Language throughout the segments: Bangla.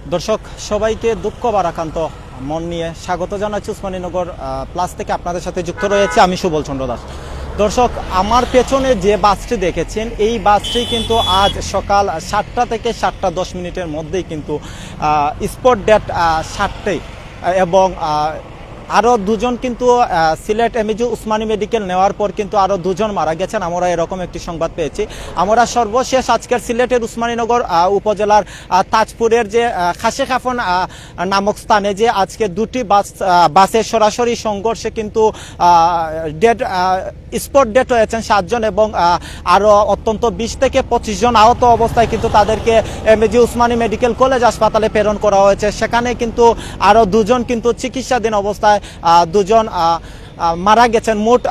দর্শক সবাইকে দুঃখ বারাকান্ত মন নিয়ে স্বাগত জানাচ্ছি উসমানীনগর প্লাস থেকে আপনাদের সাথে যুক্ত রয়েছে আমি সুবল চন্দ্র দাস। দর্শক আমার পেছনে যে বাসটি দেখেছেন এই বাসটি কিন্তু আজ সকাল 7টা থেকে 7টা 10 মিনিটের মধ্যেই কিন্তু স্পট ডেট 7টায় এবং আরও দুজন কিন্তু সিলেট এমএজি উসমানী মেডিকেল নেওয়ার পর কিন্তু আরও দুজন মারা গেছেন। আমরা এরকম একটি সংবাদ পেয়েছি। আমরা সর্বশেষ আজকের সিলেটের উসমানীনগর উপজেলার তাজপুরের যে খাসে খাফন নামক স্থানে যে আজকে দুটি বাসের সরাসরি সংঘর্ষে কিন্তু স্পট ডেট হয়েছেন 7 জন এবং আরও অত্যন্ত 20 থেকে 25 জন আহত অবস্থায় কিন্তু তাদেরকে এমএজি উসমানী মেডিকেল কলেজ হাসপাতালে প্রেরণ করা হয়েছে। সেখানে কিন্তু আরও দুজন কিন্তু চিকিৎসাধীন অবস্থায় দুজন মারা গেছেন। মোট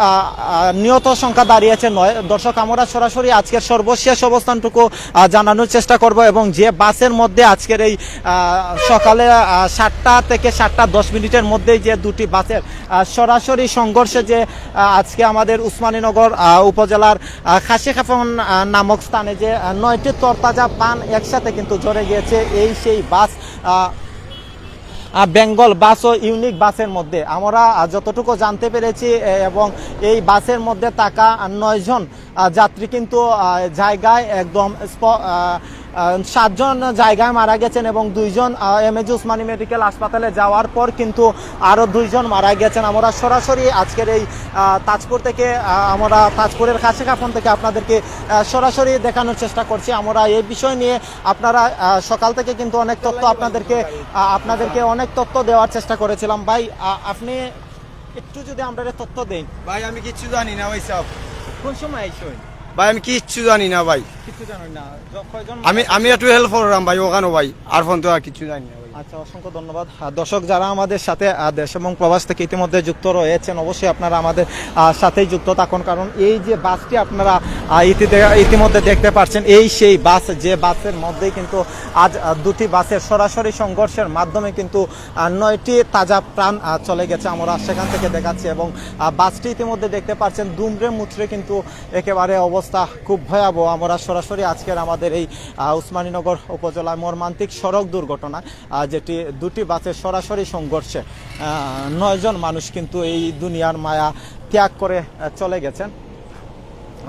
নিহত সংখ্যা দাঁড়িয়েছে 9। দর্শক আমরা সরাসরি আজকের সর্বশেষ অবস্থানটুকু জানানোর চেষ্টা করব এবং যে বাসের মধ্যে আজকের এই সকালে 7টা থেকে 7টা 10 মিনিটের মধ্যেই যে দুটি বাসের সরাসরি সংঘর্ষে যে আজকে আমাদের উসমানীনগর উপজেলার খাসি খাফন নামক স্থানে যে 9টি তরতাজা পান একসাথে কিন্তু ঝরে গিয়েছে। এই সেই বাস বেঙ্গল বাস ও ইউনিক বাসের মধ্যে আমরা যতটুকু জানতে পেরেছি এবং এই বাসের মধ্যে থাকা 9 জন যাত্রী কিন্তু জায়গায় একদম 7 জন জায়গায় মারা গেছেন এবং 2 জন এমএজি উসমানী মেডিকেল হাসপাতালে যাওয়ার পর কিন্তু আরও 2 জন মারা গেছেন। আমরা সরাসরি আজকের এই তাজপুর থেকে আমরা তাজপুরের খাসি খাফন থেকে আপনাদেরকে সরাসরি দেখানোর চেষ্টা করছি। আমরা এই বিষয় নিয়ে আপনারা সকাল থেকে কিন্তু অনেক তথ্য আপনাদেরকে অনেক তথ্য দেওয়ার চেষ্টা করেছিলাম। ভাই আপনি একটু যদি আমরা তথ্য দেন। ভাই আমি কিচ্ছু জানি না ভাই সাহেব। কোন সময় আইসই? ভাই আমি কিচ্ছু জানি না ভাই। কিছু জানেন না? আমি একটু হেল্প করলাম ভাই ওখানে ভাই, আর ফোন তো আর কিছু জানি না। আচ্ছা, অসংখ্য ধন্যবাদ। দর্শক যারা আমাদের সাথে দেশ এবং প্রবাস থেকে ইতিমধ্যে যুক্ত রয়েছেন অবশ্যই আপনারা আমাদের সাথেই যুক্ত থাকুন, কারণ এই যে বাসটি আপনারা ইতিমধ্যে দেখতে পাচ্ছেন এই সেই বাস যে বাসের মধ্যেই কিন্তু আজ দুটি বাসের সরাসরি সংঘর্ষের মাধ্যমে কিন্তু 9টি তাজা প্রাণ চলে গেছে। আমরা সেখান থেকে দেখাচ্ছি এবং বাসটি ইতিমধ্যে দেখতে পাচ্ছেন দুমড়ে মুচড়ে কিন্তু একেবারে অবস্থা খুব ভয়াবহ। আমরা সরাসরি আজকের আমাদের এই উসমানীনগর উপজেলায় মর্মান্তিক সড়ক দুর্ঘটনা যেটি দুটি বাসের সরাসরি সংঘর্ষে 9 জন মানুষ কিন্তু এই দুনিয়ার মায়া ত্যাগ করে চলে গেছেন।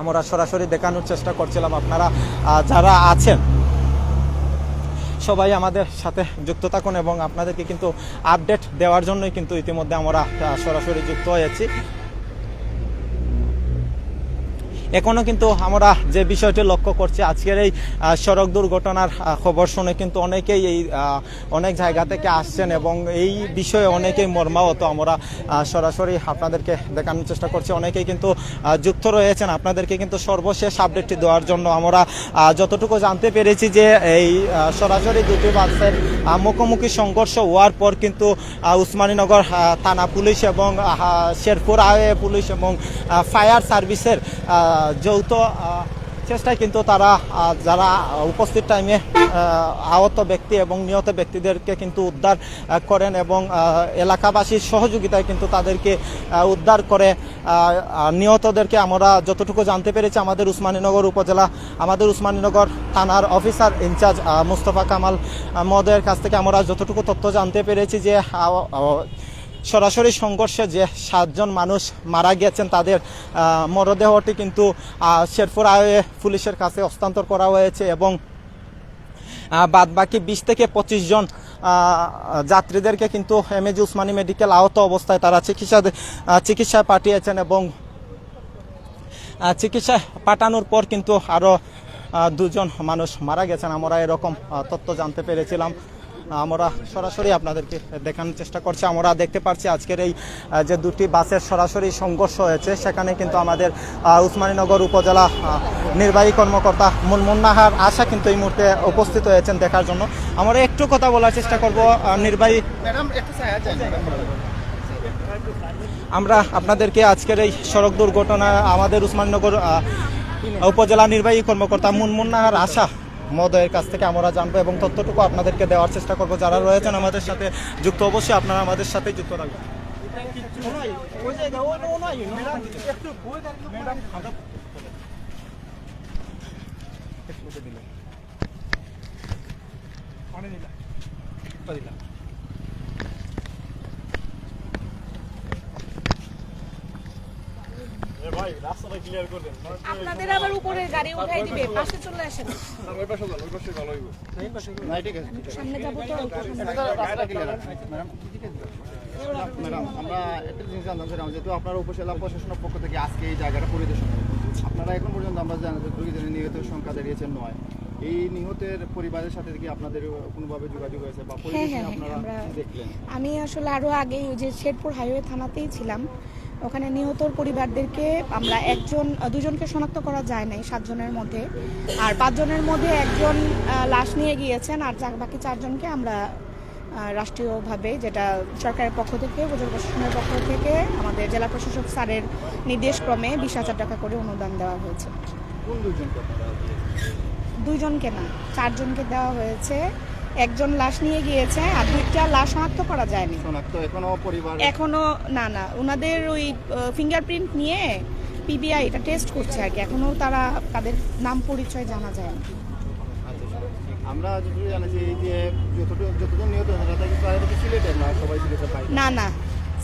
আমরা সরাসরি দেখানোর চেষ্টা করছিলাম। আপনারা যারা আছেন সবাই আমাদের সাথে যুক্ত থাকুন এবং আপনাদেরকে কিন্তু আপডেট দেওয়ার জন্যই কিন্তু ইতিমধ্যে আমরা সরাসরি যুক্ত হয়েছি। এখনও কিন্তু আমরা যে বিষয়টি লক্ষ্য করছি আজকের এই সড়ক দুর্ঘটনার খবর শুনে কিন্তু অনেকেই অনেক জায়গা থেকে আসছেন এবং এই বিষয়ে অনেকেই মর্মাহত। আমরা সরাসরি আপনাদেরকে দেখানোর চেষ্টা করছি। অনেকেই কিন্তু যুক্ত রয়েছেন আপনাদেরকে কিন্তু সর্বশেষ আপডেটটি দেওয়ার জন্য। আমরা যতটুকু জানতে পেরেছি যে এই সরাসরি দুটি বাসের মুখোমুখি সংঘর্ষ হওয়ার পর কিন্তু উসমানীনগর থানা পুলিশ এবং শেরপুর হাইওয়ে পুলিশ এবং ফায়ার সার্ভিসের যৌথ চেষ্টায় কিন্তু তারা যারা উপস্থিত টাইমে আহত ব্যক্তি এবং নিহত ব্যক্তিদেরকে কিন্তু উদ্ধার করেন এবং এলাকাবাসীর সহযোগিতায় কিন্তু তাদেরকে উদ্ধার করে নিহতদেরকে আমরা যতটুকু জানতে পেরেছি আমাদের উসমানীনগর থানার অফিসার ইনচার্জ মুস্তফা কামাল মহোদয়ের কাছ থেকে আমরা যতটুকু তথ্য জানতে পেরেছি যে সরাসরি সংঘর্ষে যে 7 জন মানুষ মারা গেছেন তাদের মরদেহটি কিন্তু শেরপুর হাইওয়ে পুলিশের কাছে হস্তান্তর করা হয়েছে এবং বাদবাকি 20 থেকে 25 জন যাত্রীদেরকে কিন্তু এমএজি উসমানী মেডিকেল আহত অবস্থায় তারা চিকিৎসায় পাঠিয়েছেন এবং চিকিৎসায় পাঠানোর পর কিন্তু আরও 2 জন মানুষ মারা গেছেন। আমরা এরকম তথ্য জানতে পেরেছিলাম। আমরা সরাসরি আপনাদেরকে দেখানোর চেষ্টা করছি। আমরা দেখতে পাচ্ছি আজকের এই যে দুটি বাসের সরাসরি সংঘর্ষ হয়েছে সেখানে কিন্তু আমাদের উসমানীনগর উপজেলা নির্বাহী কর্মকর্তা মুন্নাহার আশা কিন্তু এই মুহূর্তে উপস্থিত হয়েছেন দেখার জন্য। আমরা একটু কথা বলার চেষ্টা করব নির্বাহী। আমরা আপনাদেরকে আজকের এই সড়ক দুর্ঘটনা আমাদের উসমানীনগর উপজেলা নির্বাহী কর্মকর্তা মুন্নাহার আশা মহোদয়ের কাছ থেকে আমরা জানবো এবং তথ্যটুকু আপনাদেরকে দেওয়ার চেষ্টা করবো। যারা রয়েছেন আমাদের সাথে যুক্ত অবশ্যই আপনারা আমাদের সাথে যুক্ত থাকবেন। আপনাদের আবার উপরে গাড়ি উঠাই দিবে, পাশে চলে আসেন। সামনে যাবো তো ম্যাডাম আমরা একটা জিনিস জানতাম সেটা যেহেতু আপনারা উপজেলা প্রশাসনের পক্ষ থেকে আজকে এই জায়গাটা পরিদর্শন করেন, আপনারা এখন পর্যন্ত আমরা জানি যে দুইজনের নিহতের সংখ্যা দাঁড়িয়েছে 9। এই নিহতের পরিবারের সাথে কি আপনাদের কোনোভাবে যোগাযোগ হয়েছে বা পরিদর্শনে আপনারা কি দেখলেন? আমি আসলে আরো আগে ওই যে শেরপুর হাইওয়ে থানাতেই ছিলাম, ওখানে নিহতর পরিবারদেরকে আমরা দুজনকে শনাক্ত করা যায় নাই 7 জনের মধ্যে, আর 5 জনের মধ্যে একজন লাশ নিয়ে গিয়েছেন, আর বাকি 4 জনকে আমরা রাষ্ট্রীয়ভাবে যেটা সরকারের পক্ষ থেকে উপজেলা প্রশাসনের পক্ষ থেকে আমাদের জেলা প্রশাসক স্যারের নির্দেশক্রমে 20,000 টাকা করে অনুদান দেওয়া হয়েছে। কোন দুইজনকে আপনারা? 2 জনকে না, 4 জনকে দেওয়া হয়েছে। একজন লাশ নিয়ে গিয়েছে, আর 2টা লাশ শনাক্ত করা যায়নি শনাক্ত এখনো পরিবার এখনো না ওনাদের ওই ফিঙ্গারপ্রিন্ট নিয়ে পিবিআই এটা টেস্ট করছে আর কি, এখনো তাদের নাম পরিচয় জানা যায়নি। আমরা যতটুকু জানি যে এই যে যতজন নিহত হয়েছে তারা প্রায় সিলেটের না, সবাই সিলেটের পাই না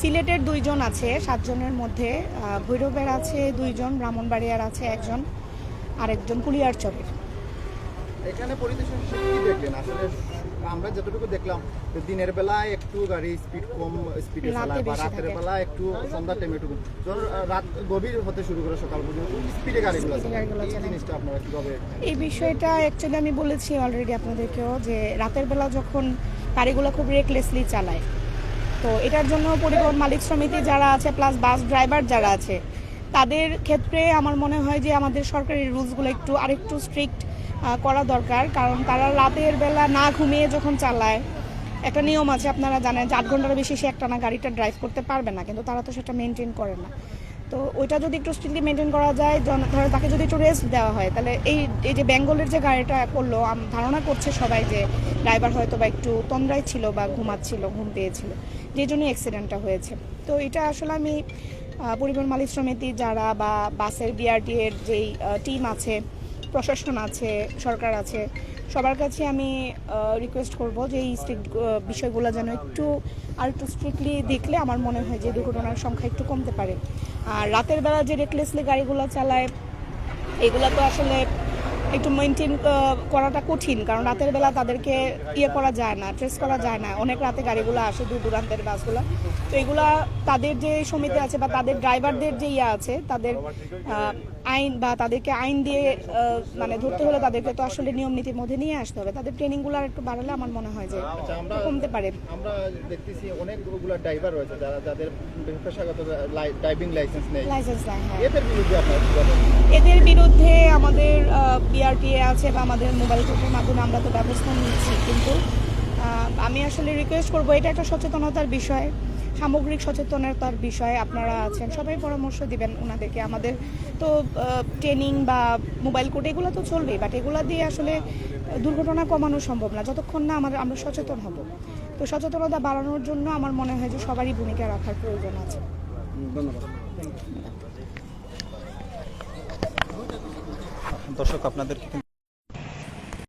সিলেটের 2 জন আছে 7 জনের মধ্যে, ভৈরবের আছে 2 জন, ব্রাহ্মণবাড়িয়ার আছে 1 জন, আর একজন কুলিয়ারচরের। এখানে পরিদর্শন শেষে কি দেখলেন? আসলে আমরা যতটুকু দেখলাম যে দিনের বেলা একটু গাড়ি কম স্পিডে চালায়, বা রাতের বেলা একটু সন্ধ্যার টাইমে একটু, যখন রাত গভীর হতে শুরু করে সকাল পর্যন্ত স্পিডে গাড়িগুলো চালায়। এই জিনিসটা আপনারা কিভাবে? এই বিষয়টা অ্যাকচুয়ালি আমি বলেছি অলরেডি আপনাদেরকেও যে রাতের বেলা যখন গাড়িগুলো খুব রেকলেসলি চালায়, তো এটার জন্য পরিবহন মালিক সমিতি যারা আছে প্লাস বাস ড্রাইভার যারা আছে তাদের ক্ষেত্রে আমার মনে হয় যে আমাদের সরকারি রুলসগুলো আরেকটু স্ট্রিক্ট করা দরকার, কারণ তারা রাতের বেলা না ঘুমিয়ে যখন চালায়, একটা নিয়ম আছে আপনারা জানেন যে 8 ঘন্টার বেশি সে একটানা গাড়িটা ড্রাইভ করতে পারবে না, কিন্তু তারা তো সেটা মেনটেন করে না। তো ওইটা যদি একটু স্ট্রিক্টলি মেনটেন করা যায়, ধরো তাকে যদি একটু রেস্ট দেওয়া হয়, তাহলে এই যে বেঙ্গলের যে গাড়িটা করলো, ধারণা করছে সবাই যে ড্রাইভার হয়তো বা একটু তন্দ্রায় ছিল বা ঘুম পেয়েছিল, যে জন্যই অ্যাক্সিডেন্টটা হয়েছে। তো এটা আসলে আমি পরিবহন মালিক সমিতি যারা বা বাসের বিআরটি এর যেই টিম আছে, প্রশাসন আছে, সরকার আছে, সবার কাছে আমি রিকোয়েস্ট করব যে এই বিষয়গুলো যেন একটু স্ট্রিক্টলি দেখলে আমার মনে হয় যে দুর্ঘটনার সংখ্যা একটু কমতে পারে। আর রাতের বেলা যে রেকলেসলি গাড়িগুলো চালায় এগুলো তো আসলে একটু মেনটেন করাটা কঠিন, কারণ রাতের বেলা তাদেরকে করা যায় না, ট্রেস করা যায় না, অনেক রাতে গাড়িগুলো আসে দূর দূরান্তের বাসগুলো। তো এগুলা তাদের যে সমিতি আছে বা তাদের ড্রাইভারদের যে আছে তাদের আইন বা তাদেরকে আইন দিয়ে মানে ধরতে হলে তাদেরকে তো আসলে নিয়ম নীতির মধ্যে নিয়ে আসতে হবে। তাদের ট্রেনিংগুলো আর একটু বাড়ালে আমার মনে হয় যে কমতে পারে। আমরা দেখতেছি অনেকগুলো ড্রাইভার রয়েছে যাদের পেশাগত ড্রাইভিং লাইসেন্স নেই, এদের বিরুদ্ধে আমাদের বিআরটিএ আছে বা আমাদের মোবাইল কোর্টের মাধ্যমে আমরা তো ব্যবস্থা নিচ্ছি, কিন্তু আমি আসলে রিকোয়েস্ট করবো, এটা একটা সচেতনতার বিষয়, সামগ্রিক সচেতনতার বিষয়। আপনারা আছেন, সবাই পরামর্শ দিবেন ওনাদেরকে। আমাদের তো ট্রেনিং বা মোবাইল কোর্ট এগুলো তো চলবেই, বাট এগুলো দিয়ে আসলে দুর্ঘটনা কমানো সম্ভব না যতক্ষণ না আমরা সচেতন হব। তো সচেতনতা বাড়ানোর জন্য আমার মনে হয় যে সবারই ভূমিকা রাখার প্রয়োজন আছে। ধন্যবাদ। দর্শক আপনাদেরকে